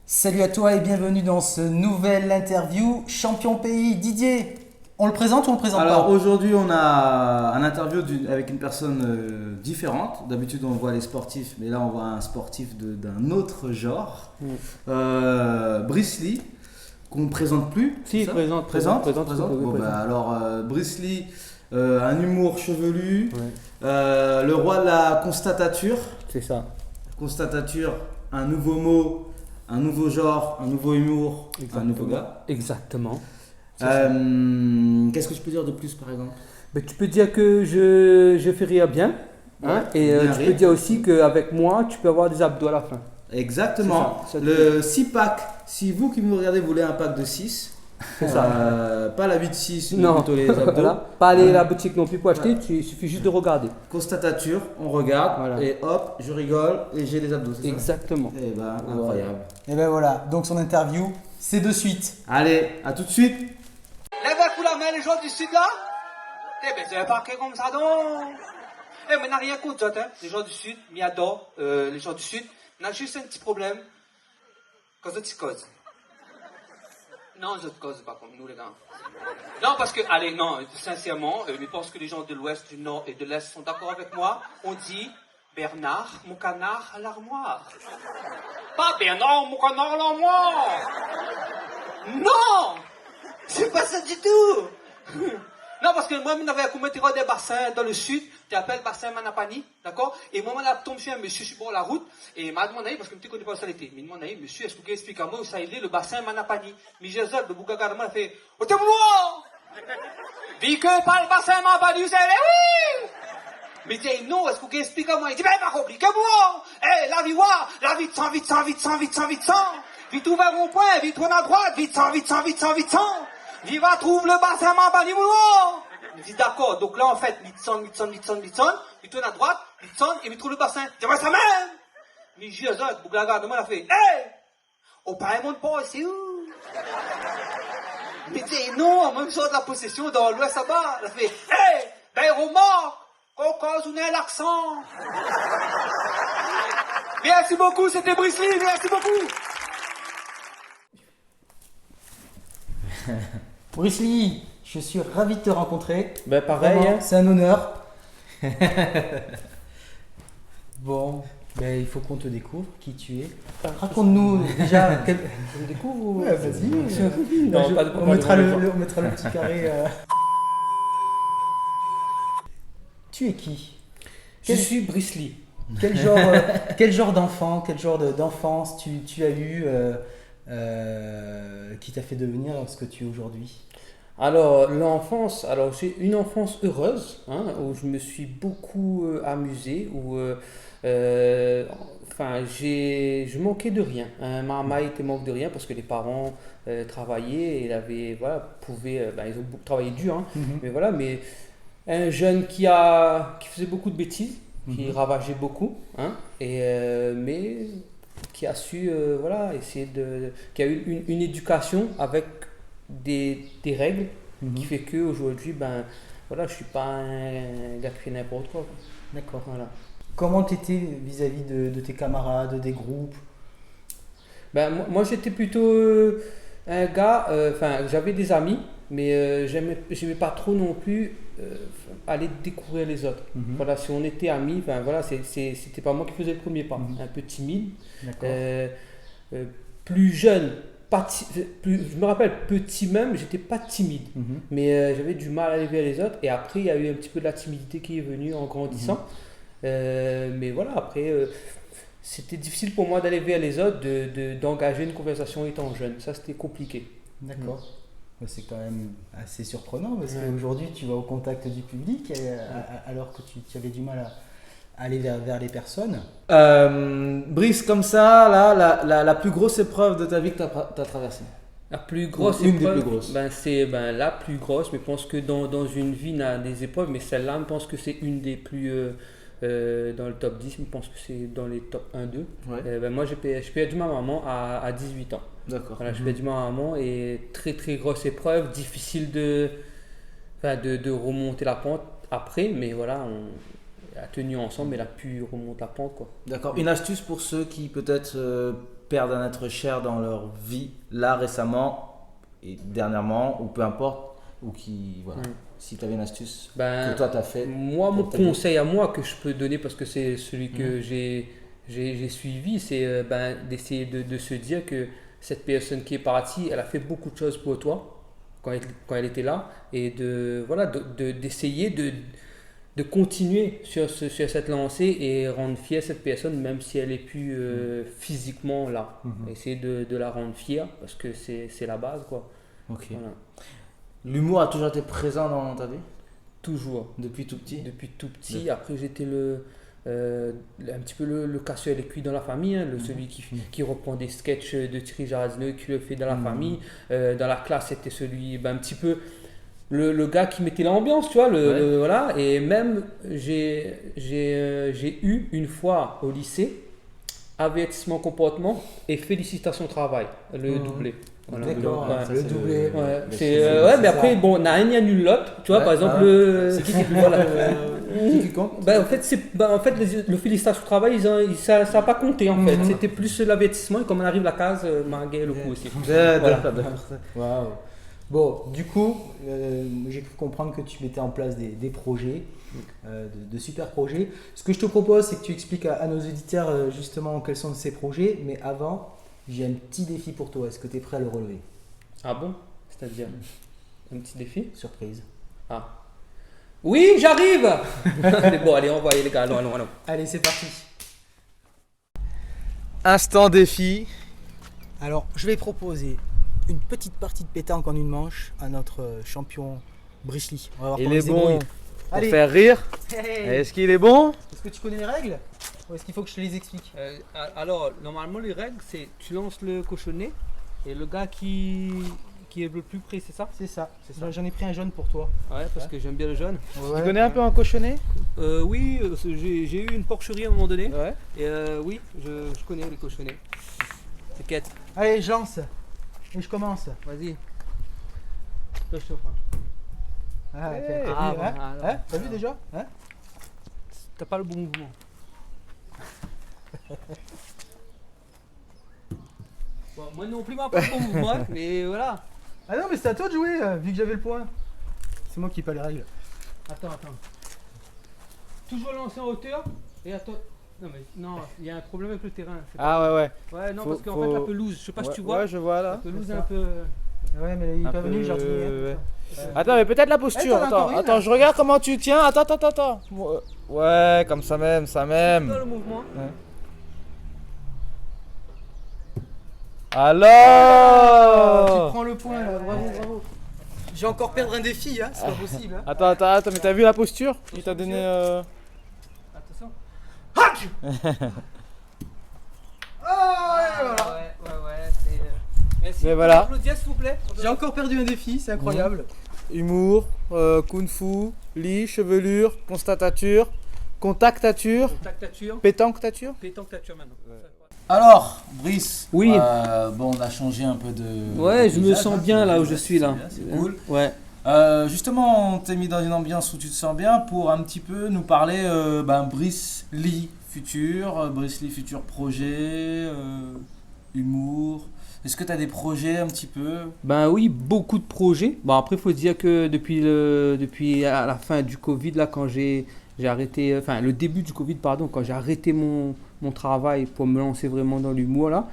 Salut à toi et bienvenue dans ce nouvel interview Champion Pays. Didier, on le présente ou on le présente Alors pas? aujourd'hui on a un interview avec une personne différente. D'habitude on voit les sportifs, mais là on voit un sportif d'un autre genre. Brice Lee, qu'on ne présente plus. Si, c'est ça présente. Bon, bah, alors Brice Lee, un humour chevelu, le roi de la constatature. C'est ça. Constatature, un nouveau mot, un nouveau genre, un nouveau humour, Exactement. un nouveau gars. Exactement. Qu'est-ce que je peux dire de plus par exemple? Mais tu peux dire que je fais rire bien. Hein, Ouais, et bien tu rire. peux dire aussi qu'avec moi, tu peux avoir des abdos à la fin. Exactement. C'est ça. Le 6 pack, si vous qui nous regardez voulez un pack de 6, C'est ça. pas la 8-6, mais Non, plutôt les abdos. voilà. Pas aller à la boutique non plus pour acheter, il suffit juste de regarder. Constatature, on regarde Voilà. et hop, je rigole et j'ai des abdos, c'est ça? Exactement. Eh ben, incroyable. Et ben voilà, donc son interview, c'est de suite. Allez, à tout de suite. Levez-vous la main, les gens du Sud, là. Eh ben, vous avez parqué comme ça, donc. Eh, mais n'a rien contre, hein. Les gens du Sud, m'y adorent, les gens du Sud. On a juste un petit problème. Cause de psychose. Non, je ne cause pas comme nous, les gars. Non, parce que, allez, non, sincèrement, je pense que les gens de l'Ouest, du Nord et de l'Est sont d'accord avec moi. On dit Bernard, mon canard à l'armoire. Pas Bernard, mon canard à l'armoire. Non! C'est pas ça du tout! Non, parce que moi, on avait commetté des bassins dans le sud, tu appelles bassin Manapani, d'accord? Et moi, on a tombé sur un monsieur sur la route, et il m'a demandé, parce que je ne connais pas ça l'été, mais il m'a demandé, monsieur, est-ce que vous pouvez expliquer à moi où ça il est, le bassin Manapani? Mais j'ai dit, le bougaga, il a fait, oh, t'es moi! Vu que par le bassin Manapani, vous allez, oui! Mais il dit, non, est-ce que vous pouvez expliquer à moi? Il dit, ben, pas compliqué, moi! Eh, la vie, wa! La vie, vite, vite, vite, ouvert mon point, vite, tourne à droite, vite, vite, Viva trouve le bassin Mambani Moulo. Il dit d'accord, donc là en fait, vite, il tourne à droite, vite, et il trouve le bassin. Tu vois ça même? Mais Jésus, Bouglaga, demain, il a fait, hé! Au Païmon pas, c'est où? Mais il dit non, même chose de la possession dans l'ouest là-bas. Il a fait, hé! Ben, remarque, qu'on cause on a l'accent. Merci beaucoup, c'était Brice Lee, merci beaucoup. Bruce Lee, je suis ravi de te rencontrer. Ben pareil, Vraiment, hein. c'est un honneur. Bon, ben, il faut qu'on te découvre, qui tu es. Raconte-nous déjà. Je me découvre ou... Ouais, vas-y. Non, Je- pas de- on, pas mettra de- on mettra le petit carré. Tu es qui? Je suis Brice Lee. Quel genre d'enfant, quel genre d'enfance tu as eu qui t'a fait devenir ce que tu es aujourd'hui? Alors, l'enfance, alors c'est une enfance heureuse, hein, où je me suis beaucoup amusé, où je manquais de rien. Hein. Ma était manque de rien parce que les parents travaillaient et ils ont beaucoup travaillé dur, hein, mais voilà, mais un jeune qui faisait beaucoup de bêtises, qui ravageait beaucoup, hein, mais qui a su qui a eu une éducation avec des règles qui fait que aujourd'hui je suis pas un gars qui fait n'importe quoi. D'accord. Voilà. Comment tu étais vis-à-vis de tes camarades, des groupes? Moi j'étais plutôt un gars, j'avais des amis, mais j'aimais pas trop non plus aller découvrir les autres. Voilà, si on était amis, c'était pas moi qui faisais le premier pas. Un peu timide, D'accord. plus jeune. Je me rappelle, petit même, j'étais pas timide, mais j'avais du mal à aller vers les autres. Et après, il y a eu un petit peu de la timidité qui est venue en grandissant. Mais voilà, après, c'était difficile pour moi d'aller vers les autres, d'engager une conversation étant jeune. Ça, c'était compliqué. D'accord. Ouais, c'est quand même assez surprenant parce qu'aujourd'hui, tu vas au contact du public alors que tu avais du mal à aller vers les personnes. Brice, comme ça, là, la plus grosse épreuve de ta vie que tu as traversée. La plus grosse Une des épreuve, plus grosses. c'est la plus grosse, mais je pense que dans une vie, on a des épreuves, mais celle-là, je pense que c'est une des plus dans le top 10, je pense que c'est dans les top 1-2. Ouais. Moi, j'ai perdu ma maman à 18 ans. D'accord. Voilà, j'ai perdu ma maman et très très grosse épreuve, difficile de remonter la pente après, mais voilà, on a tenu ensemble, elle a pu remonter la pente, quoi. D'accord. Une astuce pour ceux qui peut-être perdent un être cher dans leur vie, là récemment et dernièrement, ou peu importe, ou qui, voilà. Si tu avais une astuce que toi tu as fait. Moi, mon conseil à moi que je peux donner, parce que c'est celui que j'ai suivi, c'est d'essayer de se dire que cette personne qui est partie, elle a fait beaucoup de choses pour toi quand elle était là, et d'essayer de continuer sur cette lancée et rendre fière cette personne, même si elle n'est plus physiquement là. Essayer de la rendre fière, parce que c'est la base, quoi. Ok. Voilà. L'humour a toujours été présent dans ta vie? Toujours. Depuis tout petit? Depuis tout petit. Après, j'étais un petit peu le casseur des couilles dans la famille, hein, celui qui reprend des sketchs de Thierry Jarazneux, qui le fait dans la famille. Dans la classe, c'était celui, un petit peu le gars qui mettait l'ambiance, tu vois. Voilà. Et même, j'ai eu une fois au lycée, avertissement comportement et félicitations travail, le doublé. Voilà, D'accord, ouais. le doublé. Mais après, bon, on a un nul l'autre. Tu vois, par exemple, c'est qui voilà. Qui compte en fait, le félicitation au travail, ça n'a pas compté en fait. C'était plus l'avertissement, et comme on arrive à la case, Marguerite le coup aussi. Waouh. Bon, du coup, j'ai pu comprendre que tu mettais en place des projets, de super projets. Ce que je te propose, c'est que tu expliques à nos auditeurs justement quels sont ces projets, mais avant, j'ai un petit défi pour toi. Est-ce que tu es prêt à le relever? Ah bon? C'est-à-dire un petit défi? Surprise. Ah. Oui, j'arrive. Bon, allez, envoyez les gars, allons. Allez, c'est parti. Instant défi. Alors, je vais proposer une petite partie de pétanque en une manche à notre champion Brichely. On va voir Il comment est se débrouille. bon pour Allez. faire rire. Hey. Est-ce qu'il est bon? Est-ce que tu connais les règles ou est-ce qu'il faut que je te les explique? Alors, normalement, les règles, c'est tu lances le cochonnet et le gars qui est le plus près, c'est ça? C'est ça. J'en ai pris un jaune pour toi. Ouais, parce que j'aime bien le jaune. Ouais. Tu connais un peu un cochonnet? Oui, j'ai eu une porcherie à un moment donné. Ouais. Et oui, je connais les cochonnets. T'inquiète. Allez, je lance. Et je commence. Vas-y. Toi, je t'offre. Ah, Hey. t'as vu, Ah, hein bon, alors. Hein T'as vu déjà hein? T'as pas le bon mouvement. Bon, moi non plus, pas le bon mouvement, mais voilà. Ah non, mais c'est à toi de jouer, vu que j'avais le point. C'est moi qui n'ai pas les règles. Attends. Toujours lancer en hauteur et attends. Non, il y a un problème avec le terrain. C'est Ah ouais. Ouais, non, Faut- parce qu'en faut- fait, la pelouse, je sais pas si tu vois. Ouais, je vois La là. pelouse est ça. un peu. Ouais, mais il est Un pas venu, peu, j'ai retenu. ouais. Attends, mais peut-être la posture. t'en as encore une, Attends, là. je regarde comment tu tiens. Attends. Ouais, comme ça même. Dans le mouvement. Tu Alors prends le point là, bravo. J'ai encore perdre un défi, hein, c'est pas possible. Hein. Attends, mais t'as vu la posture? Il t'a donné. Attention. Voilà. Ouais, c'est. Merci. Mais voilà. Applaudir, s'il vous plaît. J'ai encore perdu un défi, c'est incroyable. Humour, kung-fu, lit, chevelure, constatature, contactature, Contactature. pétanquetature. Pétanquetature maintenant. Alors, Brice, Oui. bon, on a changé un peu de. Ouais, de je me paysage, sens hein, bien là où je c'est suis là. bien, c'est cool. Ouais. Justement, on t'a mis dans une ambiance où tu te sens bien pour un petit peu nous parler Brice Lee futur, Brice Lee futur projet, humour. Est-ce que tu as des projets un petit peu? Ben oui, beaucoup de projets. Bon, après, il faut se dire que depuis à la fin du Covid, là, quand j'ai arrêté, enfin, le début du Covid, pardon, quand j'ai arrêté mon travail pour me lancer vraiment dans l'humour, là,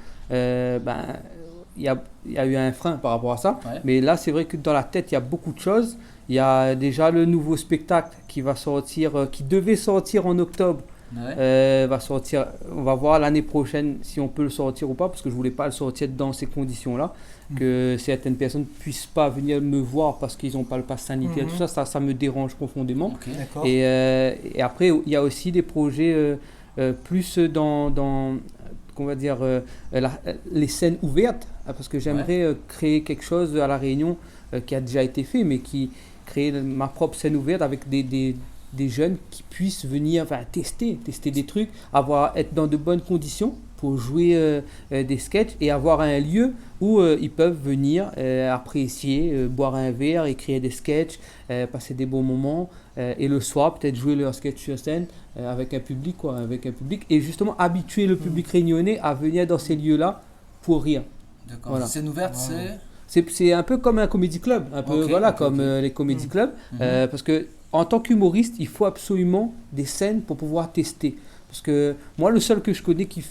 il y a eu un frein par rapport à ça. Ouais. Mais là, c'est vrai que dans la tête, il y a beaucoup de choses. Il y a déjà le nouveau spectacle qui va sortir, qui devait sortir en octobre. Ouais. Va sortir, on va voir l'année prochaine si on peut le sortir ou pas, parce que je voulais pas le sortir dans ces conditions-là, que certaines personnes puissent pas venir me voir parce qu'ils n'ont pas le pass sanitaire, tout ça, ça me dérange profondément. Ok. D'accord. Et après, il y a aussi des projets plus dans qu'on va dire les scènes ouvertes, parce que j'aimerais créer quelque chose à La Réunion qui a déjà été fait, mais qui créer ma propre scène ouverte avec des jeunes qui puissent venir tester des trucs, être dans de bonnes conditions pour jouer des sketchs et avoir un lieu où ils peuvent venir apprécier, boire un verre, écrire des sketchs, passer des bons moments et le soir peut-être jouer leur sketch sur scène avec un public et justement habituer le public réunionnais à venir dans ces lieux-là pour rire. D'accord. Voilà. Scène ouverte, C'est un peu comme un comedy club, un peu comme les comedy clubs, parce que en tant qu'humoriste, il faut absolument des scènes pour pouvoir tester. Parce que moi, le seul que je connais qui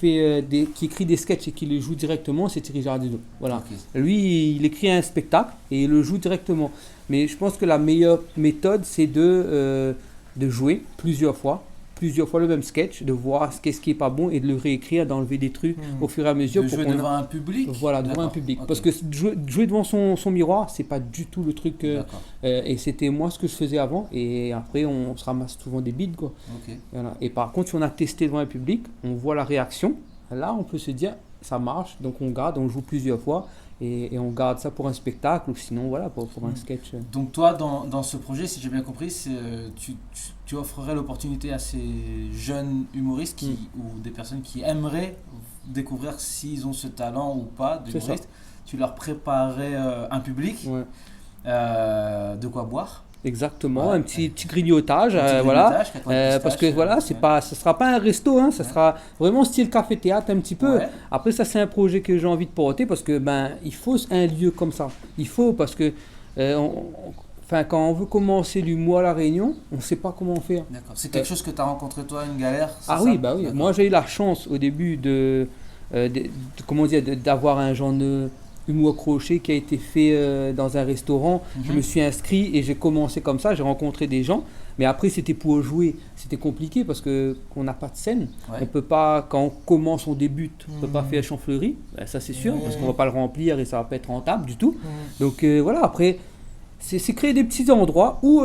écrit des sketchs et qui les joue directement, c'est Thierry Jardino. Voilà. Lui, il écrit un spectacle et il le joue directement. Mais je pense que la meilleure méthode, c'est de jouer plusieurs fois le même sketch, de voir qu'est-ce qui est pas bon et de le réécrire, d'enlever des trucs au fur et à mesure. De jouer devant un public. Voilà, devant un public. Parce que jouer devant son miroir, c'est pas du tout le truc. Et c'était moi ce que je faisais avant. Et après, on se ramasse souvent des bides, quoi. Voilà. Et par contre, si on a testé devant un public, on voit la réaction. Là, on peut se dire, ça marche. Donc on garde, on joue plusieurs fois. Et on garde ça pour un spectacle ou sinon voilà pour un sketch. Donc toi dans ce projet, si j'ai bien compris, tu offrirais l'opportunité à ces jeunes humoristes ou des personnes qui aimeraient découvrir s'ils ont ce talent ou pas d'humoriste. Tu leur préparerais un public, de quoi boire. Exactement, un petit grignotage, voilà, parce que voilà, ça sera pas un resto, hein, ça sera vraiment style café-théâtre un petit peu. Après ça c'est un projet que j'ai envie de porter parce que il faut un lieu comme ça, il faut parce que quand on veut commencer l'humour à La Réunion, on ne sait pas comment faire. D'accord. C'est quelque chose que tu as rencontré toi, une galère? Oui. Moi j'ai eu la chance au début d'avoir un genre de humour crochet qui a été fait dans un restaurant. Je me suis inscrit et j'ai commencé comme ça, j'ai rencontré des gens. Mais après, c'était pour jouer. C'était compliqué parce qu'on n'a pas de scène. On peut pas, quand on commence, on débute, on ne peut pas faire Champfleury. Ça, c'est sûr, parce qu'on ne va pas le remplir et ça ne va pas être rentable du tout. Donc voilà, après, c'est créer des petits endroits où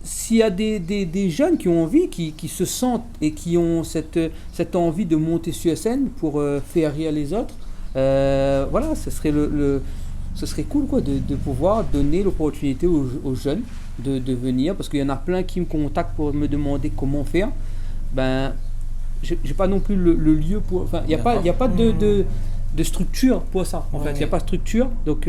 s'il y a des jeunes qui ont envie, qui se sentent et qui ont cette envie de monter sur scène pour faire rire les autres, voilà, ce serait cool quoi, de pouvoir donner l'opportunité aux jeunes de venir, parce qu'il y en a plein qui me contactent pour me demander comment faire. J'ai pas non plus le lieu pour, enfin il n'y a pas de structure pour ça en fait, il n'y a pas de structure, donc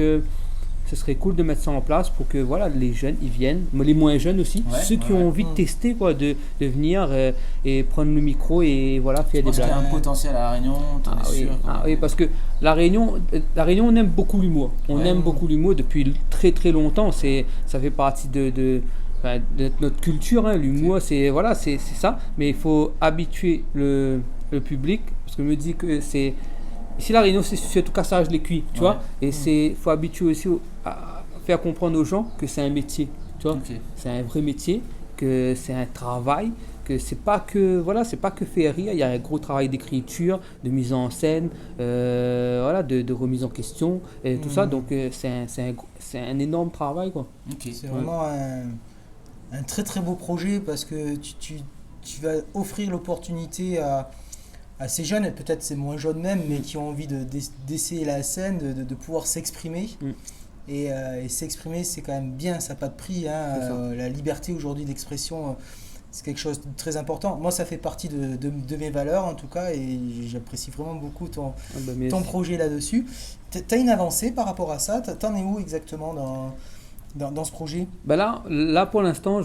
ce serait cool de mettre ça en place pour que voilà, les jeunes ils viennent, les moins jeunes aussi, ceux qui ont envie de tester quoi, de venir et prendre le micro et voilà, faire des blagues. Je pense qu'il y a un potentiel à La Réunion, oui, parce que La Réunion on aime beaucoup l'humour. On aime beaucoup l'humour depuis très très longtemps. Ça fait partie de notre culture, hein. L'humour c'est ça, mais il faut habituer le public, parce que je me dis que c'est ici La Réunion, c'est surtout cassage les cuits, tu vois. Et faut habituer aussi à faire comprendre aux gens que c'est un métier, tu vois. C'est un vrai métier, que c'est un travail, que c'est pas que faire rire. Il y a un gros travail d'écriture, de mise en scène, de remise en question et tout ça. Donc c'est un énorme travail quoi. C'est vraiment un très très beau projet parce que tu vas offrir l'opportunité à ces jeunes, et peut-être c'est moins jeunes même, mais qui ont envie d'essayer la scène, de pouvoir s'exprimer. Et s'exprimer, c'est quand même bien, ça n'a pas de prix. Hein. La liberté aujourd'hui d'expression, c'est quelque chose de très important. Moi, ça fait partie de mes valeurs en tout cas, et j'apprécie vraiment beaucoup ton projet là-dessus. Tu as une avancée par rapport à ça? T'en es où exactement dans ce projet? Là pour l'instant,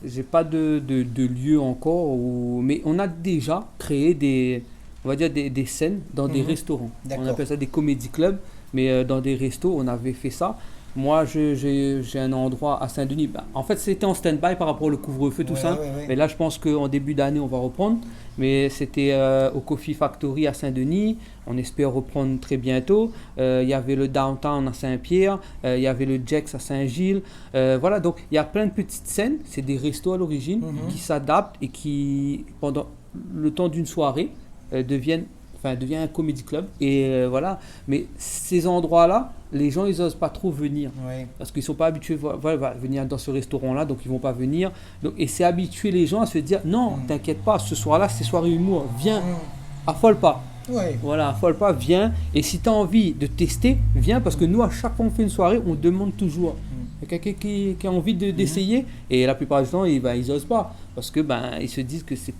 j'ai pas de lieu encore, mais on a déjà créé des scènes dans des restaurants. On appelle ça des comédie clubs, mais dans des restos, on avait fait ça. Moi, j'ai un endroit à Saint-Denis. En fait, c'était en stand-by par rapport au couvre-feu, tout ça. Mais là, je pense qu'en début d'année, on va reprendre. Mais c'était au Coffee Factory à Saint-Denis. On espère reprendre très bientôt. Il y avait le Downtown à Saint-Pierre. Il y avait le Jax à Saint-Gilles. Voilà, donc il y a plein de petites scènes. C'est des restos à l'origine qui s'adaptent et qui, pendant le temps d'une soirée, devient un comédie club. Et voilà. Mais ces endroits-là, les gens, ils n'osent pas trop venir. Parce qu'ils ne sont pas habitués à venir dans ce restaurant-là, donc ils ne vont pas venir. Et c'est habituer les gens à se dire, non, t'inquiète pas, ce soir-là, c'est soirée humour. Viens, affole pas. Voilà, affole pas, viens. Et si tu as envie de tester, viens, parce que nous, à chaque fois qu'on fait une soirée, on demande toujours. Il y a quelqu'un qui a envie d'essayer, et la plupart du temps, ils n'osent pas. Parce que ils se disent que c'est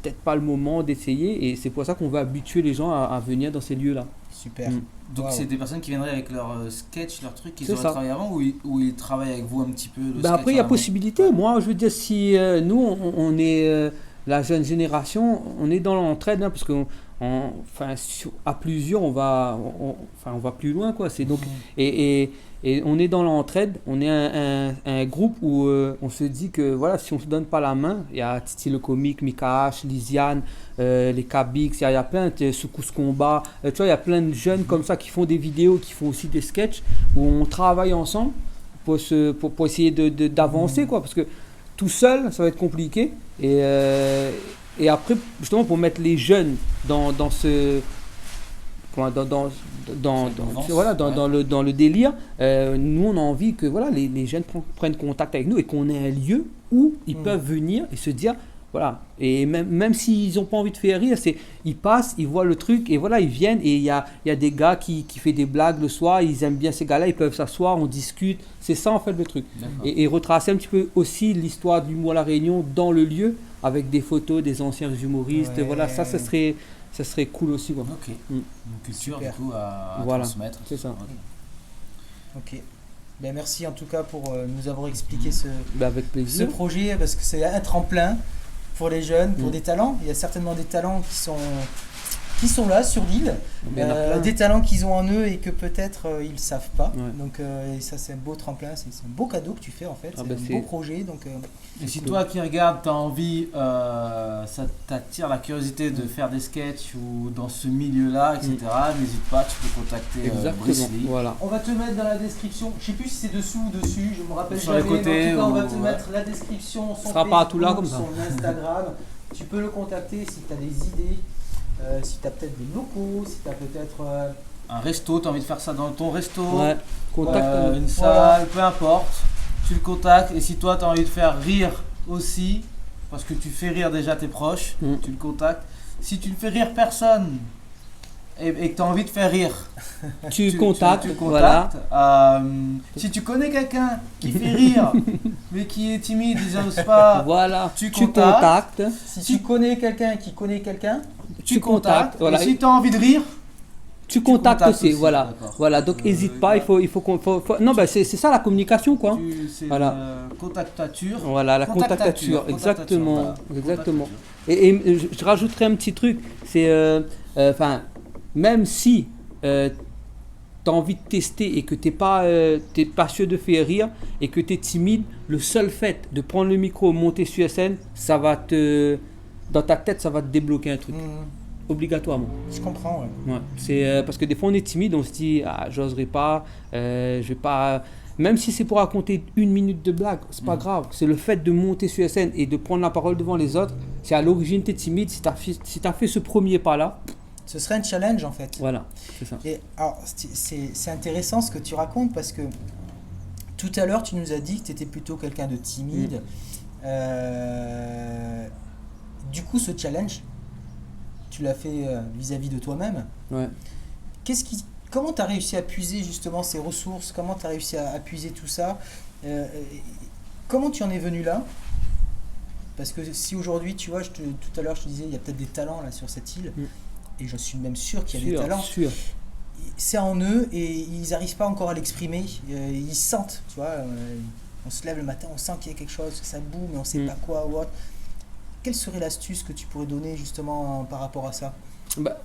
peut-être pas le moment d'essayer, et c'est pour ça qu'on va habituer les gens à venir dans ces lieux-là. Super. Donc c'est des personnes qui viendraient avec leur sketch, leur truc qu'ils auraient travaillé avant, ou ils travaillent avec vous un petit peu Après il y a possibilité. Moi je veux dire, si nous on est la jeune génération, on est dans l'entraide, hein, parce que à plusieurs, on va plus loin, quoi. C'est donc, et on est dans l'entraide, on est un groupe où on se dit que voilà, si on se donne pas la main, il y a Titi le comique, Mika H, Lisiane, les Kabix, il y a plein de Secousse Combat, tu vois, il y a plein de jeunes comme ça qui font des vidéos, qui font aussi des sketchs, où on travaille ensemble pour essayer d'avancer, quoi, parce que tout seul, ça va être compliqué. Et après, justement, pour mettre les jeunes dans le délire, nous, on a envie que voilà, les jeunes prennent contact avec nous et qu'on ait un lieu où ils peuvent venir et se dire, voilà. Et même s'ils n'ont pas envie de faire rire, ils passent, ils voient le truc et voilà, ils viennent et il y a des gars qui font des blagues le soir, ils aiment bien ces gars-là, ils peuvent s'asseoir, on discute. C'est ça en fait le truc. Et retracer un petit peu aussi l'histoire de l'humour à La Réunion dans le lieu avec des photos des anciens humoristes. Voilà, ça serait cool aussi, quoi. Ok. Une culture du coup à transmettre. C'est ça. Ok. Ben, merci en tout cas pour nous avoir expliqué ce projet, parce que c'est un tremplin pour les jeunes, pour des talents. Il y a certainement des talents qui sont là sur l'île, des talents qu'ils ont en eux et que peut-être ils ne savent pas. Donc et ça, c'est un beau tremplin, c'est un beau cadeau que tu fais en fait, c'est un beau projet. Donc, et si toi qui regardes, tu as envie, ça t'attire la curiosité de faire des sketchs ou dans ce milieu-là, etc., n'hésite pas, tu peux contacter Brice Lee. Voilà. On va te mettre dans la description, je ne sais plus si c'est dessous ou dessus, je me rappelle sur jamais, les côtés, mais en tout cas, on va te mettre la description, son sera pas à tout là, comme ça. son Instagram. Tu peux le contacter si tu as des idées. Si tu as peut-être des locaux, si tu as peut-être un resto, tu as envie de faire ça dans ton resto, contacte une salle, peu importe, tu le contactes. Et si toi tu as envie de faire rire aussi, parce que tu fais rire déjà tes proches, tu le contactes. Si tu ne fais rire personne et que tu as envie de faire rire, tu le contactes. Voilà. Si tu connais quelqu'un qui fait rire mais qui est timide, il n'ose pas, voilà. tu contactes. Si tu connais quelqu'un qui connaît quelqu'un, tu contactes. Voilà. Et si tu as envie de rire, tu contactes aussi. Voilà, donc n'hésite pas, il faut qu'on... Non, c'est ça la communication, quoi. C'est contactature. Voilà, la contactature, exactement. Et je rajouterai un petit truc, c'est... même si tu as envie de tester et que tu n'es pas sûr de faire rire et que tu es timide, le seul fait de prendre le micro, monter sur scène, ça va dans ta tête, ça va te débloquer un truc. Obligatoirement. Je comprends, ouais. C'est parce que des fois on est timide, on se dit j'oserais pas, je vais pas. Même si c'est pour raconter 1 minute de blague, c'est pas grave. C'est le fait de monter sur scène et de prendre la parole devant les autres. C'est à l'origine tu es timide. Si tu as fait ce premier pas là, ce serait un challenge en fait. Voilà, c'est ça. Et alors c'est intéressant ce que tu racontes, parce que tout à l'heure tu nous as dit que tu étais plutôt quelqu'un de timide. Du coup, ce challenge, tu l'as fait vis-à-vis de toi-même. Ouais. Comment tu as réussi à puiser justement ces ressources? Comment tu as réussi à puiser tout ça? Comment tu en es venu là? Parce que si aujourd'hui, tu vois, tout à l'heure je te disais, il y a peut-être des talents là sur cette île, et je suis même sûr qu'il y a des talents. Sûr. C'est en eux et ils n'arrivent pas encore à l'exprimer. Ils sentent, tu vois. On se lève le matin, on sent qu'il y a quelque chose, que ça boue, mais on ne sait pas quoi ou autre. Quelle serait l'astuce que tu pourrais donner justement par rapport à ça?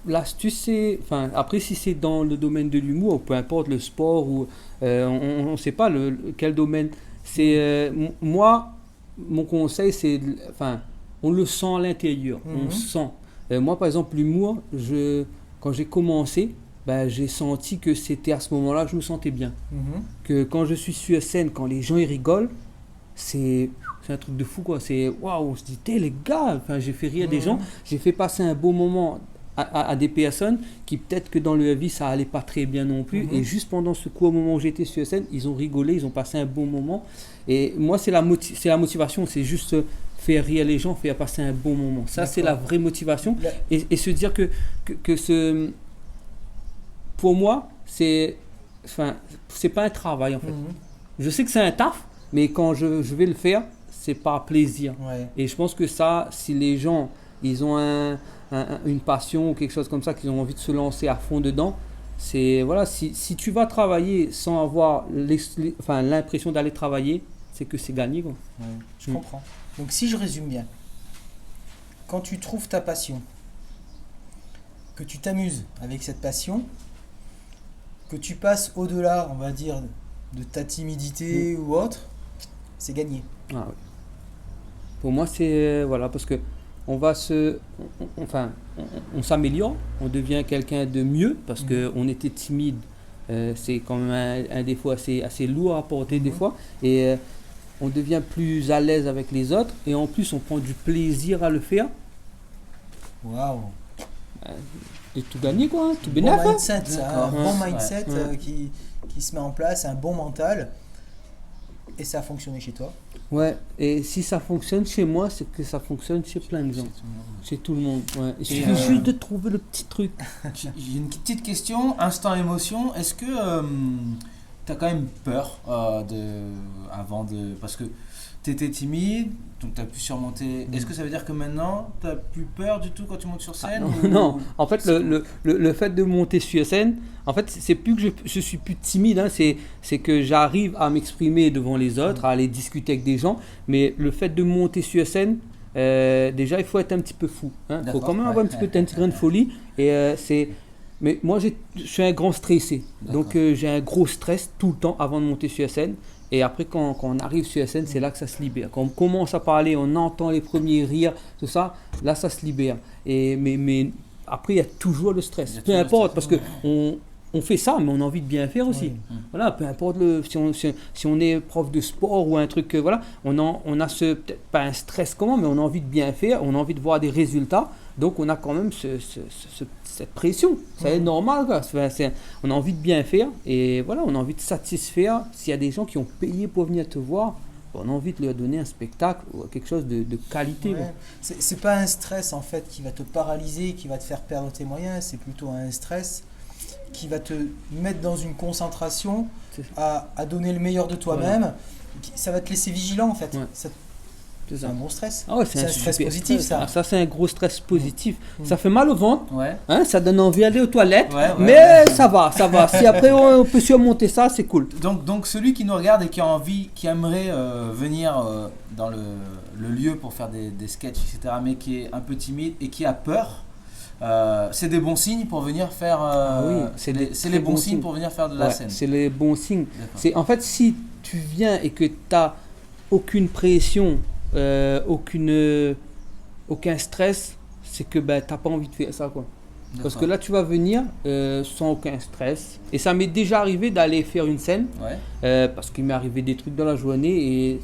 L'astuce, c'est... après, si c'est dans le domaine de l'humour, ou peu importe le sport, ou on ne sait pas quel domaine. C'est, moi, mon conseil, c'est... on le sent à l'intérieur. On sent. Moi, par exemple, l'humour, quand j'ai commencé, j'ai senti que c'était à ce moment-là que je me sentais bien. Que quand je suis sur scène, quand les gens ils rigolent, c'est un truc de fou, quoi. C'est waouh, on se dit, les gars, j'ai fait rire des gens, j'ai fait passer un beau moment à des personnes qui peut-être que dans leur vie ça allait pas très bien non plus, et juste pendant ce court moment où j'étais sur scène, ils ont rigolé, ils ont passé un bon moment. Et moi, c'est la motivation, c'est juste faire rire les gens, faire passer un bon moment. Ça, c'est la vraie motivation. Et se dire que pour moi, c'est pas un travail en fait. Je sais que c'est un taf, mais quand je vais le faire, c'est par plaisir. Et je pense que ça, si les gens ils ont une passion ou quelque chose comme ça, qu'ils ont envie de se lancer à fond dedans, c'est voilà, si tu vas travailler sans avoir l'impression d'aller travailler, c'est que c'est gagné, quoi. Je comprends. Donc si je résume bien, quand tu trouves ta passion, que tu t'amuses avec cette passion, que tu passes au-delà, on va dire, de ta timidité ou autre, c'est gagné. Ah oui. Pour moi, c'est voilà, parce que on va on s'améliore, on devient quelqu'un de mieux parce que on était timide. C'est quand même un défaut assez lourd à porter des fois, et on devient plus à l'aise avec les autres, et en plus on prend du plaisir à le faire. Waouh. Et tout gagner quoi, tout Bon bénéfice. mindset, un bon mindset Ouais. qui se met en place, un bon mental, et ça a fonctionné chez toi. Ouais, et si ça fonctionne chez moi, c'est que ça fonctionne chez plein de gens, chez tout le monde. Ouais. Il suffit juste de trouver le petit truc. J'ai une petite question, instant émotion. Est-ce que tu as quand même peur parce que tu étais timide, donc tu as pu surmonter. Est-ce que ça veut dire que maintenant, tu n'as plus peur du tout quand tu montes sur scène Non, en fait, le fait de monter sur scène, en fait, c'est plus que je suis plus timide, hein, c'est que j'arrive à m'exprimer devant les autres, à aller discuter avec des gens, mais le fait de monter sur scène, déjà, il faut être un petit peu fou. Il faut quand même avoir un petit peu de grain de folie. Mais moi, je suis un grand stressé. Donc, j'ai un gros stress tout le temps avant de monter sur scène. Et après, quand on arrive sur scène, c'est là que ça se libère. Quand on commence à parler, on entend les premiers rires, tout ça, là, ça se libère. Mais après, il y a toujours le stress. Peu importe, parce qu'on fait ça, mais on a envie de bien faire aussi. Oui. Voilà, peu importe si on est prof de sport ou un truc, voilà, on a peut-être pas un stress commun, mais on a envie de bien faire, on a envie de voir des résultats. Donc, on a quand même cette pression. C'est normal, quoi. On a envie de bien faire et voilà, on a envie de satisfaire. S'il y a des gens qui ont payé pour venir te voir, on a envie de leur donner un spectacle ou quelque chose de qualité. Ouais. C'est pas un stress en fait qui va te paralyser, qui va te faire perdre tes moyens, c'est plutôt un stress qui va te mettre dans une concentration à donner le meilleur de toi-même. Ça va te laisser vigilant en fait. Ouais. C'est un bon stress. Ah ouais, c'est un stress super positif ça. Ah, ça, c'est un gros stress positif. Ça fait mal au ventre, Ouais. hein, ça donne envie d'aller aux toilettes, Ouais, mais ça va. Si après on peut surmonter ça, c'est cool. Donc celui qui nous regarde et qui aimerait venir dans le lieu pour faire des sketchs, etc., mais qui est un peu timide et qui a peur, c'est des bons signes pour venir faire. Oui, c'est très les bons bons signes signes. pour venir faire de la Ouais, scène. c'est les bons signes. D'accord. En fait, si tu viens et que tu n'as aucune pression, aucun stress, c'est que tu n'as pas envie de faire ça, quoi. Parce que là, tu vas venir sans aucun stress. Et ça m'est déjà arrivé d'aller faire une scène, parce qu'il m'est arrivé des trucs dans la journée et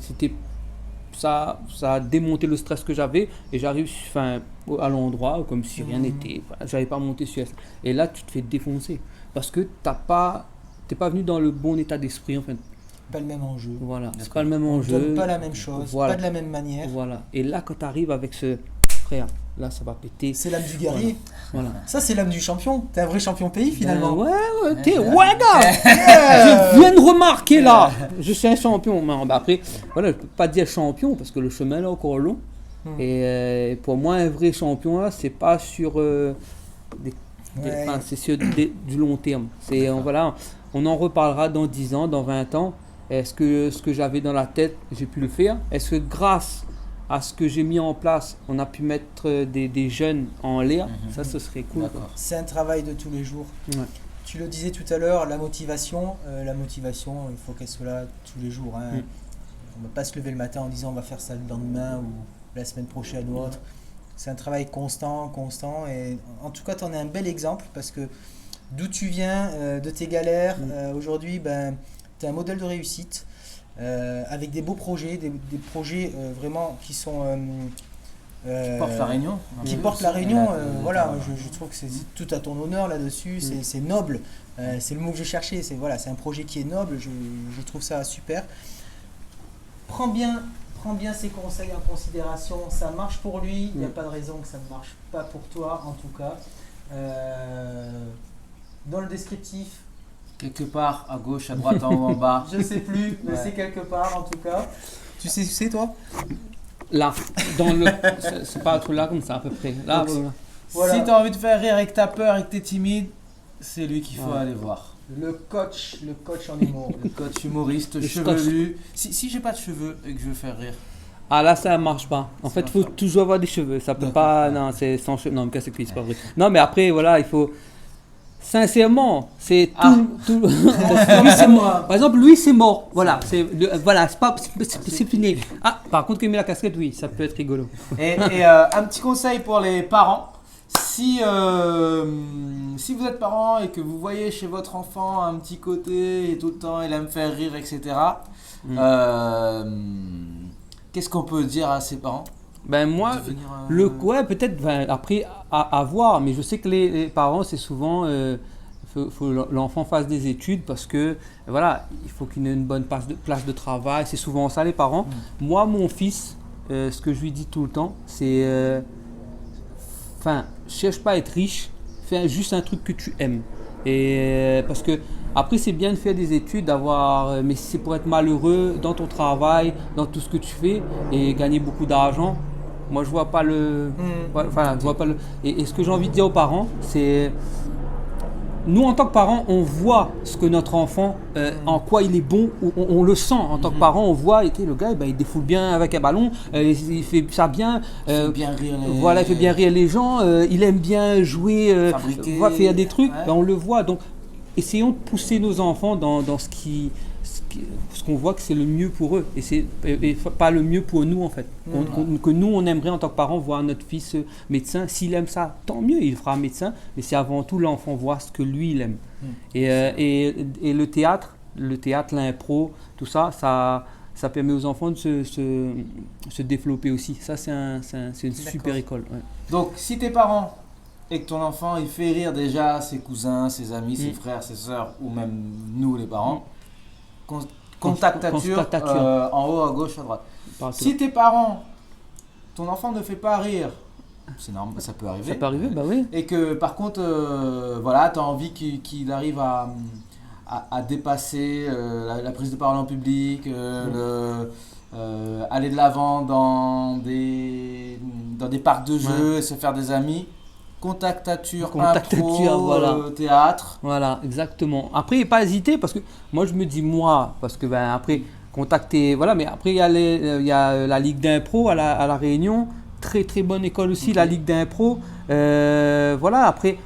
ça a démonté le stress que j'avais. Et j'arrive à l'endroit comme si rien n'était. J'avais pas monté sur scène. Et là, tu te fais défoncer. Parce que t'es pas venu dans le bon état d'esprit, en fait. Pas le même enjeu. Voilà, c'est pas le même On enjeu. donne pas la même chose, Voilà. pas de la même manière. Voilà. Et là, quand tu arrives avec ce frère, là, ça va péter. C'est l'âme du guerrier. Voilà. Ça, c'est l'âme du champion. T'es un vrai champion pays finalement. Ouais, gars. Je viens de remarquer là. Je suis un champion. Mais après, voilà, je peux pas dire champion parce que le chemin est encore long. Et pour moi, un vrai champion là, c'est pas sur c'est sur du long terme. On en reparlera dans 10 ans, dans 20 ans. Est-ce que ce que j'avais dans la tête, j'ai pu le faire? Est-ce que grâce à ce que j'ai mis en place, on a pu mettre des jeunes en l'air? Ça, ce serait cool. Quoi. C'est un travail de tous les jours. Ouais. Tu le disais tout à l'heure, la motivation, il faut qu'elle soit là tous les jours. Hein. On ne va pas se lever le matin en disant on va faire ça le lendemain ou la semaine prochaine ou autre. C'est un travail constant. Et en tout cas, tu en es un bel exemple parce que d'où tu viens, de tes galères, aujourd'hui, tu es un modèle de réussite avec des beaux projets, des projets vraiment qui sont... qui portent la Réunion. Qui portent la Réunion, voilà, je trouve que c'est tout à ton honneur là-dessus, c'est noble, c'est le mot que je cherchais, c'est un projet qui est noble, je trouve ça super. Prends bien ces conseils en considération, ça marche pour lui, il n'y a pas de raison que ça ne marche pas pour toi en tout cas. Dans le descriptif, quelque part, à gauche, à droite, en haut, en bas. je sais plus, mais c'est quelque part en tout cas. Tu sais où c'est toi? Là, c'est pas un truc là comme ça à peu près. Là, voilà. Si tu as envie de faire rire et que tu as peur et que tu es timide, c'est lui qu'il faut aller voir. Le coach en humour. Le coach humoriste, chevelu. Si j'ai pas de cheveux et que je veux faire rire. Ah là, ça marche pas. En fait, il faut toujours avoir des cheveux. Ça peut pas. Non, c'est sans cheveux. Non, me casse les couilles, c'est pas vrai. Non, mais après, voilà, il faut. Sincèrement, c'est tout. Lui, c'est mort. Par exemple, lui, c'est mort. Voilà, voilà, c'est fini. Ah, par contre, qu'il met la casquette, oui, ça peut être rigolo. Et un petit conseil pour les parents. Si vous êtes parent et que vous voyez chez votre enfant un petit côté et tout le temps il aime faire rire, etc. Qu'est-ce qu'on peut dire à ses parents? Ben moi, ouais, peut-être, après à voir, mais je sais que les parents, c'est souvent, faut l'enfant fasse des études parce que, voilà, il faut qu'il ait une bonne place de travail, c'est souvent ça les parents. Moi, mon fils, ce que je lui dis tout le temps, c'est, cherche pas à être riche, fais juste un truc que tu aimes. Et parce que après c'est bien de faire des études, mais si c'est pour être malheureux dans ton travail, dans tout ce que tu fais et gagner beaucoup d'argent, moi je vois pas le. Je vois pas le. Et ce que j'ai envie de dire aux parents, c'est nous en tant que parents, on voit ce que notre enfant, en quoi il est bon, on le sent en tant que parent, on voit, le gars, il défoule bien avec un ballon, il fait ça bien. Il fait bien rire les... Voilà, il fait bien rire les gens, il aime bien jouer, faire des trucs, ouais. on le voit. Donc, essayons de pousser nos enfants dans ce qu'on voit que c'est le mieux pour eux et pas le mieux pour nous en fait. Que nous on aimerait en tant que parents voir notre fils médecin. S'il aime ça, tant mieux, il fera médecin. Mais c'est avant tout l'enfant voir ce que lui il aime. Et le théâtre, l'impro, tout ça, ça permet aux enfants de se développer aussi. Ça c'est une super école. Ouais. Donc si tes parents et que ton enfant il fait rire déjà ses cousins, ses amis, ses frères, ses sœurs ou même nous les parents, contactature en haut à gauche à droite. Si tes parents, ton enfant ne fait pas rire, c'est normal, ça peut arriver. Ça peut arriver, bah oui. Et que par contre, voilà, tu as envie qu'il arrive à dépasser la prise de parole en public, aller de l'avant dans des parcs de jeux et se faire des amis. Contactature, impro, voilà. Théâtre. Voilà, exactement. Après, pas hésiter parce que moi je me dis parce que après contacter, voilà, mais après il y a la Ligue d'impro à la Réunion, très très bonne école aussi, la Ligue d'impro. Voilà, après.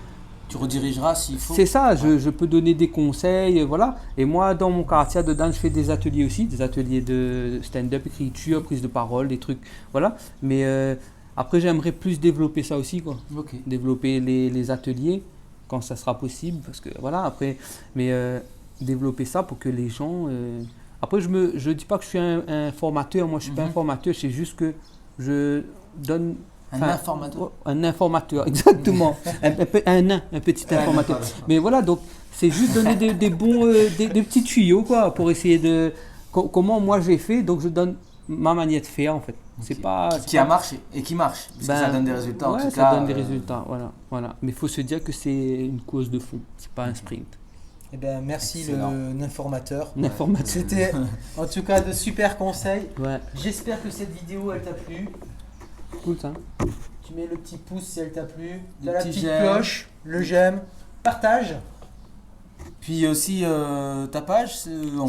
Tu redirigeras s'il faut. C'est ça, je peux donner des conseils, voilà. Et moi, dans mon quartier dedans, je fais des ateliers aussi, des ateliers de stand-up, écriture, prise de parole, des trucs, voilà. Mais après, j'aimerais plus développer ça aussi, quoi. Développer les ateliers quand ça sera possible, parce que voilà, après, mais développer ça pour que les gens. Après, je dis pas que je suis un formateur, moi je suis pas un formateur, c'est juste que je donne. Un informateur, exactement. un petit informateur. Mais voilà, donc c'est juste donner des petits tuyaux, quoi, pour essayer de. Comment moi j'ai fait, donc je donne ma manière de faire, en fait. C'est pas, a marché et qui marche, parce que ça donne des résultats. Ouais, en tout ça cas, donne des résultats, voilà. Mais il faut se dire que c'est une cause de fond, c'est pas un sprint. Eh bien, merci l'informateur. L'informateur. C'était en tout cas de super conseils. Ouais. J'espère que cette vidéo elle t'a plu. Cool ça. Tu mets le petit pouce si elle t'a plu. T'as Le la petit petite j'aime. cloche, le j'aime, partage. Puis aussi ta page,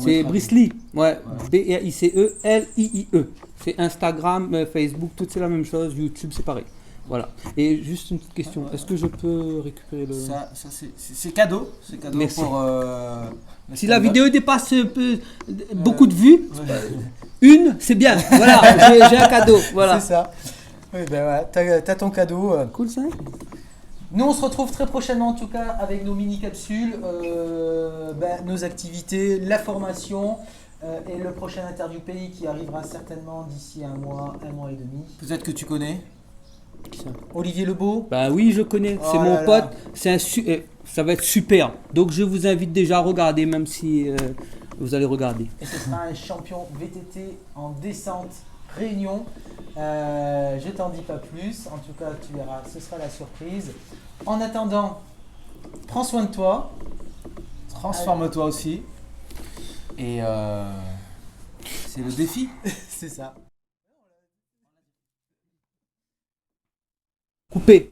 C'est Brice Lee, ouais. BRICELIIE. C'est Instagram, Facebook, tout c'est la même chose. YouTube c'est pareil. Voilà. Et juste une petite question, est-ce que je peux récupérer le... Ça c'est cadeau. C'est cadeau. Merci. Pour... si la vidéo dépasse beaucoup de vues, une, c'est bien. Voilà, j'ai un cadeau. Voilà. C'est ça. Oui, ben voilà, t'as ton cadeau. Cool ça. Nous, on se retrouve très prochainement, en tout cas, avec nos mini-capsules, nos activités, la formation et le prochain interview pays qui arrivera certainement d'ici un mois et demi. Peut-être que tu connais. Olivier Lebeau. Bah oui, je connais. C'est mon pote. Ça va être super. Donc, je vous invite déjà à regarder, même si vous allez regarder. Et ce sera un champion VTT en descente Réunion. Je t'en dis pas plus. En tout cas, tu verras. Ce sera la surprise. En attendant, prends soin de toi. Transforme-toi aussi. Et c'est le défi. C'est ça. Coupé.